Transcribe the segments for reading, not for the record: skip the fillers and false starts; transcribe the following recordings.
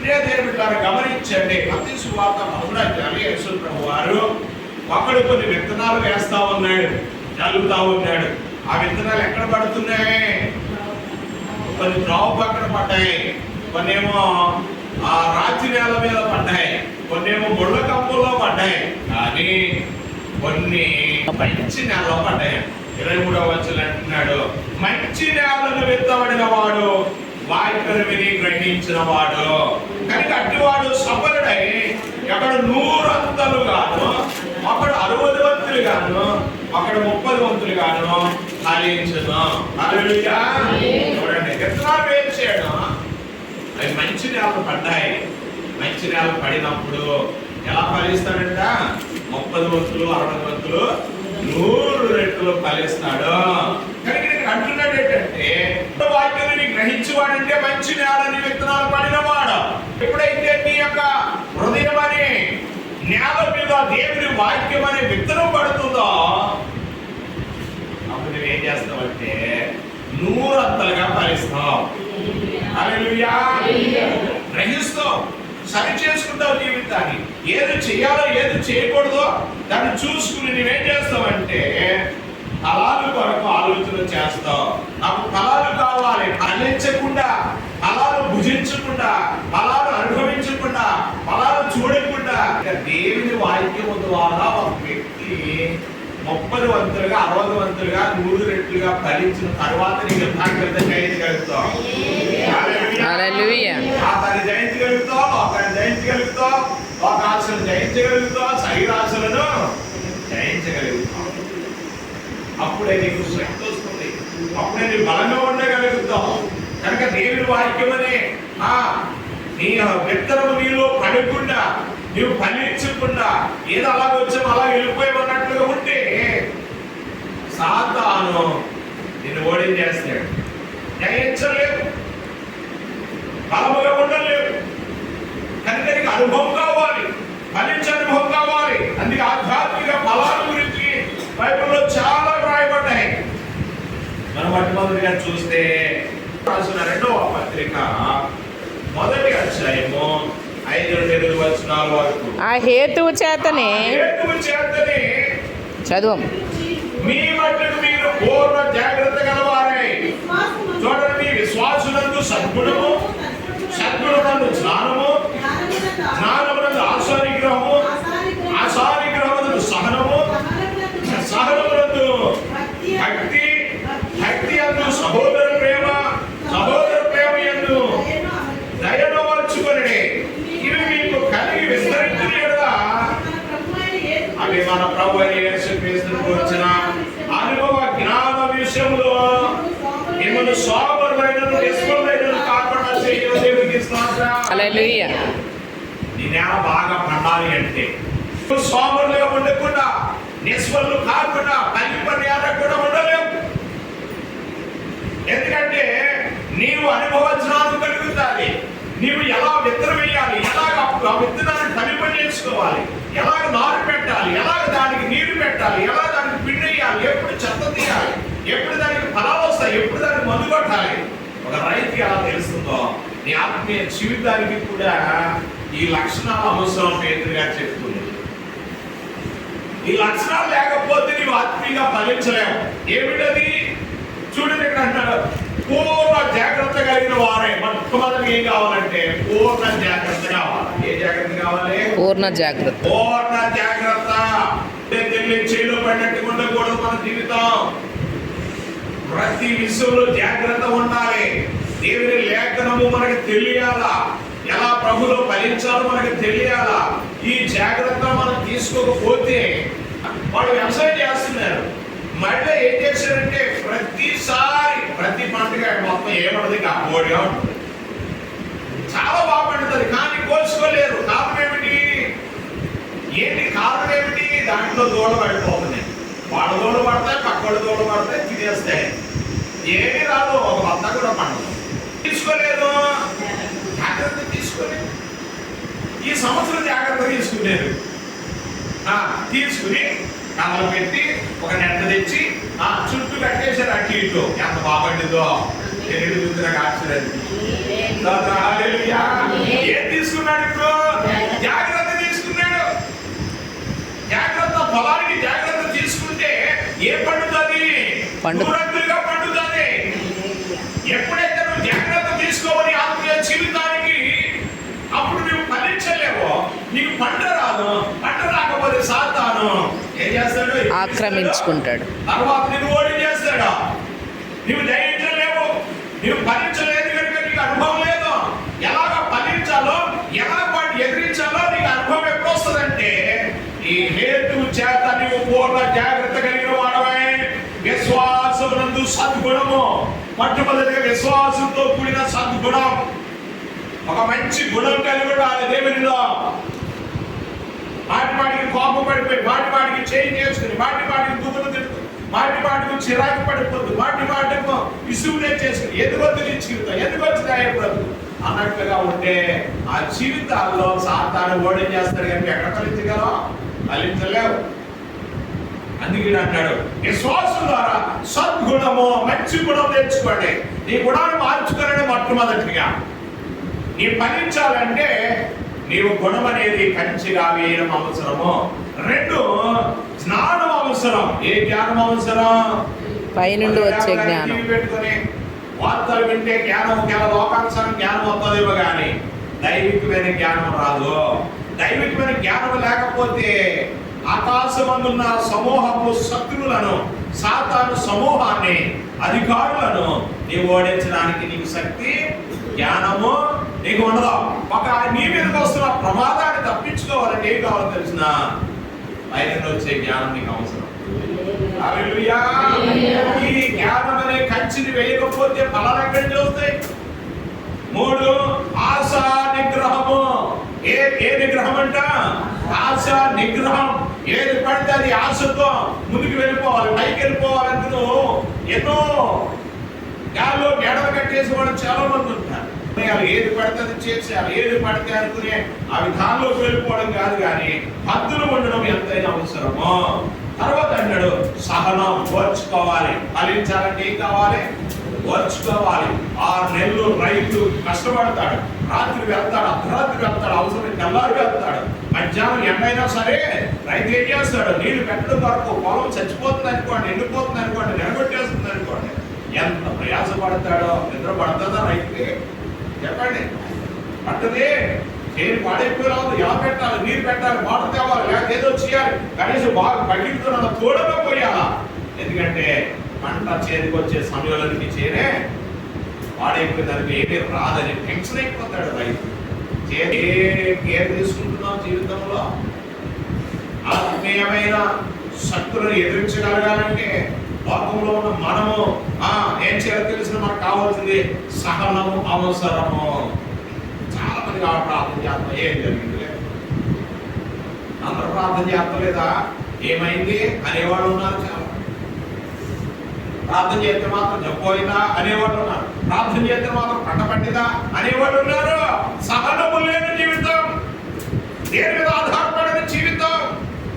ప్రియ దేవుని ద్వారా గమనించండి. మత్తయి సువార్త 11వ అధ్యాయం యేసు ప్రభువారు ఒకడు కొన్ని విత్తనాలు వేస్తా ఉన్నాడు, చల్లుతా ఉన్నాడు. ఆ విత్తనాలు ఎక్కడ పడుతున్నాయి? కొన్ని త్రోవ పక్కన పడ్డాయి, కొన్నేమో ఆ రాతి నేల మీద పడ్డాయి, కొన్నేమో ముళ్ళ కంపుల్లో పడ్డాయి, కానీ కొన్ని మంచి నేలలో పడ్డాయి. 23వ వచనం అంటున్నాడు, మంచి నేలను విత్తబడిన వాడు వాక్యను విని గ్రహించిన వాడు కనుక అట్టివాడు సఫలుడై ఒకడు 100 అంతలుగాను, ఒకడు 60 వంతులుగాను, ఒకడు 30 వంతులుగాను ఫలించును. హల్లెలూయా. చూడండి, విత్తనాలు వేసాడు, అవి మంచి నేలలు పడ్డాయి. మంచి నేలలు పడినప్పుడు ఎలా ఫలిస్తాడంట? 30 వంతులు, 60 వంతులు, 100 రెట్లు ఫలిస్తాడు. కనుక అంటున్నాడు ఏంటంటే, వాక్యాన్ని గ్రహించేవాడంటే మంచి నేలని విత్తనాలు పడినవాడు. ఎప్పుడైతే నీ యొక్క హృదయం అనే నేల మీద దేవుని వాక్యం అనే విత్తనం పడుతుందో అప్పుడు నువ్వేం చేస్తావంటే 100 అంతలుగా ఫలిస్తావు. హల్లెలూయా. గ్రహిస్తావు, సరి చేసుకుంటావు జీవితాన్ని. ఏది చేయాలో ఏది చేయకూడదో దాన్ని చూసుకుని నువ్వేం చేస్తావంటే ఫలాలు కొరకు ఆలోచన చేస్తావు. నాకు ఫలాలు కావాలి, ఫలించకుండా, ఫలాలు భుజించకుండా, ఫలాలు అనుభవించకుండా, ఫలాలు చూడకుండా దేవుని వాక్యము ద్వారా ఒక వ్యక్తి 30 వంతులుగా, 60 వంతులుగా, 100 రెట్లుగా ఫలించిన తర్వాత నీకు యుద్ధాన్ని జయించగలుగుతావు. ఆతని జయించగలుగుతావు, ఒకరిని జయించగలుగుతావు, ఒక ఆశను జయించగలుగుతావు, శరీరాశలను జయించగలుగుతావు. అప్పుడే నీకు శక్తి వస్తుంది, అప్పుడే నీ బలంగా ఉండగలుగుతావు. కనుక దేవుని వాక్యమనే నీ విత్తనము నీలో పడకుండా, నీవు ఫలించకుండా ఏదో అలాగ వచ్చాము అలా వెళ్ళిపోయామన్నట్లుగా ఉంటే సాతాను నిన్ను ఓడించేస్తాడు. జయించలేవు, బలముగా ఉండలేవు. కనుక నీకు అనుభవం కావాలి, ఫలించే అనుభవం కావాలి. అందుకే ఆధ్యాత్మిక ఫలాల గురించి బైబిల్లో చాలా రాయబడ్డాయి. మనం మొట్టమొదటిగా చూస్తే రాసిన 2వ పత్రిక 1వ అధ్యాయము 5-8 వచనాల వరకు. ఆ హేతువు చేతనే చదువు మీ మట్టుకు మీరు పూర్ణ జాగ్రత్త గలవారై చూడండి, విశ్వాసులందు సద్గుణము, సద్గుణమునందు జ్ఞానము, జ్ఞానమునందు ఆశానిగ్రహము, ఆశానిగ్రహమునందు సహనము, సహనమునందు భక్తి, భక్తి యందు సహోదర ప్రేమ, సహోదర ప్రేమ యందు దయను మార్చుకొనుడి. ఇవి మీకు కలిగి విస్తరించునేలా అవి మన ప్రభువైన యేసుక్రీస్తును గురించిన అనుభవ జ్ఞాన విషయంలో మిమ్మల్ని సోమరులైనను నిష్ఫలులైనను కాకుండా చేయడం దేవునికి స్తోత్రం. హల్లెలూయా. నీ నేల బాగా పండాలి అంటే సోమరులుగా ఉండకుండా, నిష్ఫలు కాకుండా, పని కూడా ఉండలేవు. ఎందుకంటే నీవు అనుభవ జ్ఞానం కలుగుతాది. నీవు ఎలా విత్తనం వేయాలి, ఎలాగ ఆ విత్తనాన్ని ఫలింపజేసుకోవాలి, ఎలాగ నారు పెట్టాలి, ఎలాగ దానికి నీరు పెట్టాలి, ఎలా దానికి పిండి వేయాలి, ఎప్పుడు చెత్త తీయాలి, ఎప్పుడు దానికి ఫలాలు వస్తాయి, ఎప్పుడు దానికి మందు కొట్టాలి. ఒక రైతుకి ఎలా తెలుస్తుందో నీ ఆత్మీయ జీవితానికి కూడా ఈ లక్షణాలు అవసరం. పేతురు గారు చెప్తుంది, ఈ లక్షణాలు లేకపోతే నీవు ఆత్మీయంగా ఫలించలేవు. ఏమిటది? చూడండి, ఇక్కడ అంటాడు పూర్ణ జాగ్రత్త కలిగిన వారే. మొట్టమొదటి ఏం కావాలంటే పూర్ణ జాగ్రత్త కావాలి. ఏ జాగ్రత్త కావాలి? పూర్ణ జాగ్రత్త. పూర్ణ జాగ్రత్త. చేలో పడినట్టు ఉండకూడదు మన జీవితం. ప్రతి విషయంలో జాగ్రత్త ఉండాలి. దేవుని లేఖనము మనకి తెలియాలా, ఎలా ప్రభులో ఫలించాలో మనకి తెలియాలా. ఈ జాగ్రత్త మనం తీసుకోకపోతే వాళ్ళు వ్యవసాయం చేస్తున్నారు, మళ్ళీ ఏం చేశారంటే ప్రతిసారి ప్రతి పండుగ మొత్తం ఏమన్నది కాబోడిగా ఉంటుంది. చాలా బాగా పండుతుంది, కానీ కోసుకోలేరు. కారణం ఏమిటి? కారణం ఏమిటి? దాంట్లో దూడ పడిపోతున్నాయి. వాళ్ళ దూడ పడతాయి, పక్కల దూడ పడతాయి, తినేస్తాయి. ఏమీ రాదు, ఒక వద్ద కూడా పండుగ తీసుకోలేదు, జాగ్రత్త తీసుకోలేదు. ఈ సంవత్సరం జాగ్రత్త తీసుకునేది తీసుకుని కమలు పెట్టి ఒక నెట్ట తెచ్చి చుట్టూ కట్టేశారు. అటు ఇటు ఎంత బాగుంటుందో ఎదుగుతున్నా ఆశ్చర్యం. ఏం పొలానికి జాగ్రత్త తీసుకుంటే ఏ పండుతుంది? నూరంతులుగా పండుతుంది. ఎప్పుడైతే నువ్వు జాగ్రత్త తీసుకోవని ఆత్మీయ జీవితానికి, అప్పుడు నువ్వు ఫలించలేవు, నీకు పంట రాదు. పంట రాకపోతే సాతాను ఏం చేస్తాడు? ఆక్రమించుకుంటాడు. తర్వాత నేను ఓడి చేస్తాడు. నువ్వు జయించలేవు, నువ్వు ఫలించలేదు కనుక నీకు అనుభవం లేదు. ఎలాగ ఫలించాలో, ఎలా వాటిని ఎదిరించాలో నీకు అనుభవం ఎప్పుడు వస్తుందంటే, ఈ హేతువు చేత నీవు పూర్ణ జాగ్రత్త కలిగిన వాడవై విశ్వాసమునందు సద్గుణము, మొట్టమొదటిగా విశ్వాసంతో కూడిన సద్గుణం, ఒక మంచి గుణం కలిగి ఉండాలి దేవునిలో. మాటికి కోపం పడిపోయి, మాటికి చేంజ్ చేసుకుని, మాటికి దుమ్ములు తిడుతూ, మాటికి చిరాకు పడిపోతుంది, మాటికి ఇసుగునే చేసుకుని, ఎందుకొచ్చి జీవితం, ఎందుకొచ్చినాయి బ్రతుకు అన్నట్టుగా ఉంటే ఆ జీవితాల్లో సాతాను ఓడి చేస్తాడు కనుక ఎక్కడ ఫలించగలవా? ఫలించలేవు. అందుకే అంటాడు, విశ్వాసం ద్వారా సద్గుణము, మంచి గుణం తెచ్చుకోండి. నీ గుణాన్ని మార్చుకోవాలని మొట్టమొదటిగా నీ ఫలించాలంటే నీవు గుణం అనేది కంచిగా వేయడం అవసరము. రెండు, జ్ఞానం అవసరం. ఏ జ్ఞానం అవసరం? పైనుండి వచ్చే జ్ఞానం. పెట్టుకుని వార్తలు వింటే జ్ఞానం, లోకానుసారం జ్ఞానం వస్తుందేమో కానీ దైవికమైన జ్ఞానం రాదు. దైవికమైన జ్ఞానం లేకపోతే ఆకాశమందున్న సమూహపు శత్రువులను, సాతాను సమూహాన్ని, అధికారులను నీవు ఓడించడానికి నీకు శక్తి, జ్ఞానము నీకు ఉండదు. ఒక నీ మీదకి వస్తున్న ప్రమాదాన్ని తప్పించుకోవాలంటే ఏం కావాలో తెలిసిన పైన వచ్చే జ్ఞానం నీకు అవసరం. హల్లెలూయా. ఈ జ్ఞానం అనే కంచిని వేయకపోతే ఫలాలు ఎక్కడి నుంచి వస్తాయి? మూడు, ఆశ నిగ్రహము. ఏ నిగ్రహం అంట? ఆశ నిగ్రహం. ఏది పడితే అది ఆశతో ముందుకు వెళ్ళిపోవాలి, పైకి వెళ్ళిపోవాలంటూ ఎన్నో గాల్లో గేడలు కట్టేసి వాళ్ళు చాలా మంది ఉంటారు. ఏది పడితే అది చేసేయాలి, ఏది పడితే అనుకునే ఆ విధానంలోకి వెళ్ళిపోవడం కాదు, కానీ హద్దులు ఉండడం ఎంతైనా అవసరమో. తర్వాత అన్నాడు సహనం, ఓర్చుకోవాలి. ఫలించాలంటే ఏం కావాలి? ఓర్చుకోవాలి. 6 నెలలు రైతు కష్టపడతాడు, రాత్రి వెళ్తాడు, అర్ధరాత్రి వెళ్తాడు, అవసరం తెల్లారి వెళ్తాడు, మధ్యాహ్నం ఎండైనా సరే రైతు ఏం చేస్తాడు? నీళ్లు పెట్టడం వరకు పొలం చచ్చిపోతుంది అనుకోండి, ఎండిపోతుంది అనుకోండి, నిలబెట్టేస్తుంది అనుకోండి, ఎంత ప్రయాసపడతాడో. నిద్ర పడుతుందా రైతుకి? చెప్పండి. పట్టదే. చేను పాడైపోయినా ఎలా పెట్టాలి? నీరు పెట్టాలి, వాటర్ తేవాలి, లేకపోతే ఏదో చేయాలి, కనీసం బాగా పగిలితున్న తోడగా పోయాలా. ఎందుకంటే పంట చేతికి వచ్చే సమయంలోకి చేరే పాడైపోయేదానికి ఏమీ రాదని టెన్షన్ అయిపోతాడు రైతు. కేర్ తీసుకుంటున్నాం జీవితంలో. ఆత్మీయమైన శక్తులను ఎదిరించగలగాలంటే లోకంలో ఉన్న మనము ఏం చేయాలో తెలిసిన మనకు కావాల్సింది సహనము అవసరము. చాలా మంది ప్రార్థన చేస్తాం, ఏం జరిగింది లేదు, అందరూ ప్రార్థన చేస్తలేదా, ఏమైంది అనేవాళ్ళు ఉన్నారు. చాలా ప్రార్థన చేస్తే మాత్రం చెప్పోయిందా అనేవాళ్ళు ఉన్నారు. ప్రార్థన చేస్తే మాత్రం పంటపట్టిదా అనేవాళ్ళు ఉన్నారు. సహనము లేని జీవితం, దేని మీద ఆధారపడిన జీవితం.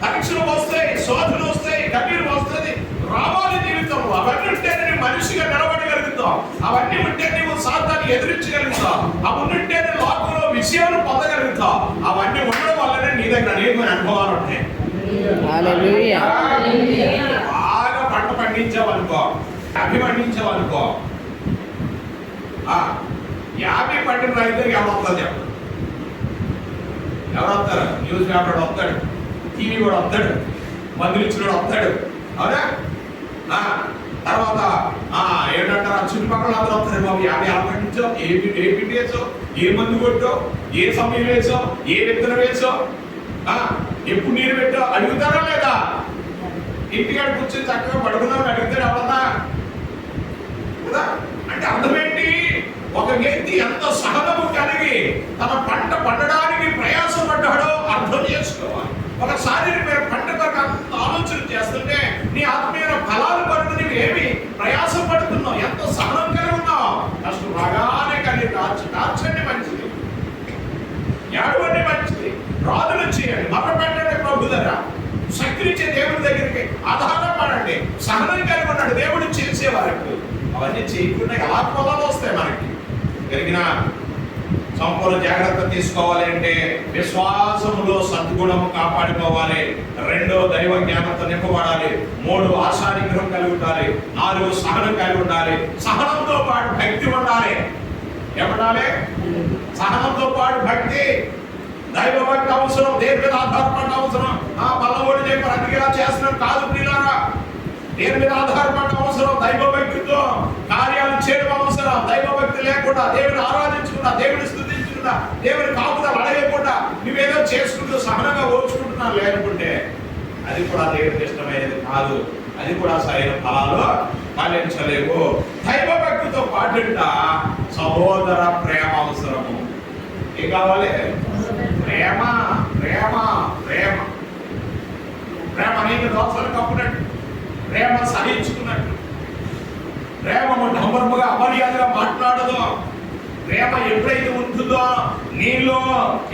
పరీక్షలు వస్తాయి, శోధనలు వస్తాయి, కన్నీరు వస్తుంది, రావాలి జీవితంలో. అవన్నీ ఉంటేనే నువ్వు మనిషిగా నిలబడగలుగుతావు. అవన్నీ ఉంటే నువ్వు సాతాన్ని ఎదిరించగలుగుతావు. అవి ఉంటేనే లోకంలో విషయాలు పొందగలుగుతావు. అవన్నీ ఉండడం వల్లనే నీ దగ్గర అనేక అనుభవాలు ఉంటాయి. బాగా పంట పండించావనుకో, అభిమండించావనుకో, 50 పండిన రైతులకు ఎవరు వస్తారు చెప్పు? ఎవరు వస్తారు? న్యూస్ పేపర్ వస్తాడు, టీవీ కూడా వస్తాడు, మందులు ఇచ్చిన వస్తాడు, అవునా? తర్వాత ఏంటంటారు, చుట్టుపక్కల అందరూ వస్తారు. బాబు 50 పండించావు, ఏ పిండి వేసావు, ఏ మందు కొట్టావు, ఏ సమయం వేసావు, ఏ విత్తనం వేసావు, ఎప్పుడు నీరు పెట్టావు అడుగుతారా లేదా? ఇంటికాడ కూర్చొని చక్కగా పడుకున్నావు అడుగుతాడు ఎవరన్నా కదా? అంటే అర్థమేంటి? ఒక వ్యక్తి ఎంత సహనము కలిగి తన పంట పండడానికి ప్రయాసపడ్డాడో అర్థం చేసుకోవాలి. ఒకసారి పంట కొరకు అంత ఆలోచన చేస్తుంటే నీ ఆత్మీయ ఫలాలు కొరకు నీవు ఏమి ప్రయాసపడుతున్నావు, ఎంత సహనం కలిగి ఉన్నావు. కష్టం బాగానే కలిగి దాచండి మంచిది, ఏడవండి మంచిది, రాజులు చేయండి, మరపెట్టండి ప్రభు దగ్గర, శక్తినిచ్చే దేవుడి దగ్గరికి ఆధారపడండి. సహనం కలిగి ఉన్నాడు దేవుడు చేసేవారు. అవన్నీ చేయకుండా ఎలా పొలాలు వస్తాయి మనకి? కలిగిన సంపూర్ణ జాగ్రత్త తీసుకోవాలి అంటే విశ్వాసములో సద్గుణము కాపాడుకోవాలి. 2 దైవ జ్ఞానంతో నింపబడాలి. 3 ఆశా నిగ్రహం కలిగి ఉండాలి. 4 సహనం కలిగి ఉండాలి. సహనంతో పాటు భక్తి ఉండాలి. ఏమండాలి? సహనంతో పాటు భక్తి, దైవ భక్తి అవసరం. దేని మీద ఆధారపడ్డ అవసరం. పల్లవోడు చెప్పారు అందుకే ఇలా చేస్తున్నాం కాదు ప్రియులారా. దేని మీద ఆధారపడ్డ అవసరం. దైవ భక్తితో కార్యాలు చేయడం అవసరం. దైవ భక్తి లేకుండా, దేవుని ఆరాధించకుండా, దేవుని స్తుతించకుండా, దేవుని కాపుదలు అడగకుండా నువ్వేదో చేసుకుంటూ సహనంగా ఓర్చుకుంటున్నా లేనుకుంటే అది కూడా దేవునికి ఇష్టమైనది కాదు. అది కూడా సరైన ఫలాలు ఫలించలేవు. దైవ భక్తితో పాటుట సహోదర ప్రేమ అవసరము. ఏం కావాలి? ప్రేమ ప్రేమ ప్రేమ ప్రేమ అనేక దోషాలు కప్పునట్టు, ప్రేమ సహించుకున్నట్టు, ప్రేమ డంబరముగా అమర్యాదగా మాట్లాడదు. ప్రేమ ఎప్పుడైతే ఉంటుందో నీలో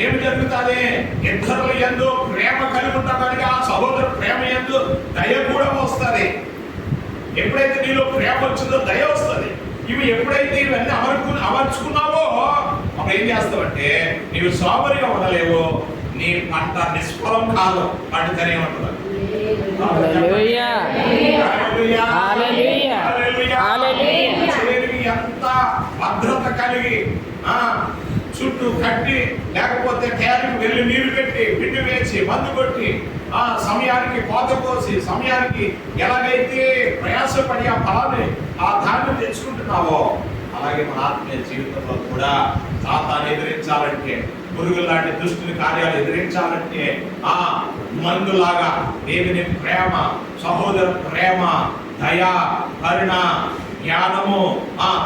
ఏమి జరుగుతుంది? ఇద్దరుల యందు ప్రేమ కలిగి ఉంటాం కనుక ఆ సహోదరు ప్రేమ యందు దయ కూడా వస్తుంది. ఎప్పుడైతే నీలో ప్రేమ వచ్చిందో దయ వస్తుంది. ఇవి ఎప్పుడైతే ఇవన్నీ అమర్చుకున్నావో అప్పుడు ఏం చేస్తావంటే నీవు సోమరిగా ఉండలేవు. నీ పంట నిష్ఫలం కాదు, పండుతనే ఉంటుంది. ఎంత భద్రత కలిగి చుట్టూ కట్టి, లేకపోతే తేలికి వెళ్ళి నీళ్లు పెట్టి, పిండి వేసి, మందు కొట్టి, సమయానికి కోత కోసి, సమయానికి ఎలాగైతే ప్రయాసపడి ఆ ఫలాన్ని ఆ ధాన్యం తెచ్చుకుంటున్నావో అలాగే మన ఆత్మీయ జీవితంలో కూడా సాతాన్ని ఎదిరించాలంటే, పురుగులు లాంటి దుష్టుని కార్యాలు ఎదిరించాలంటే మందులాగా దేవుని ప్రేమ, సహోదర ప్రేమ, దయ, కరుణ, జ్ఞానము,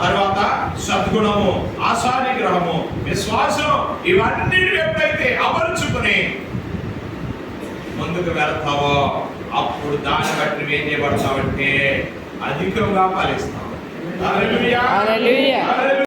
తర్వాత సద్గుణము, ఆశానిగ్రహము, విశ్వాసం ఇవన్నీ ఎప్పుడైతే అమర్చుకుని ముందుకు వెళ్తావో అప్పుడు దాన్ని బట్టి నువ్వేం చేయబడతావంటే అధికంగా ఫలిస్తావు. హల్లెలూయా.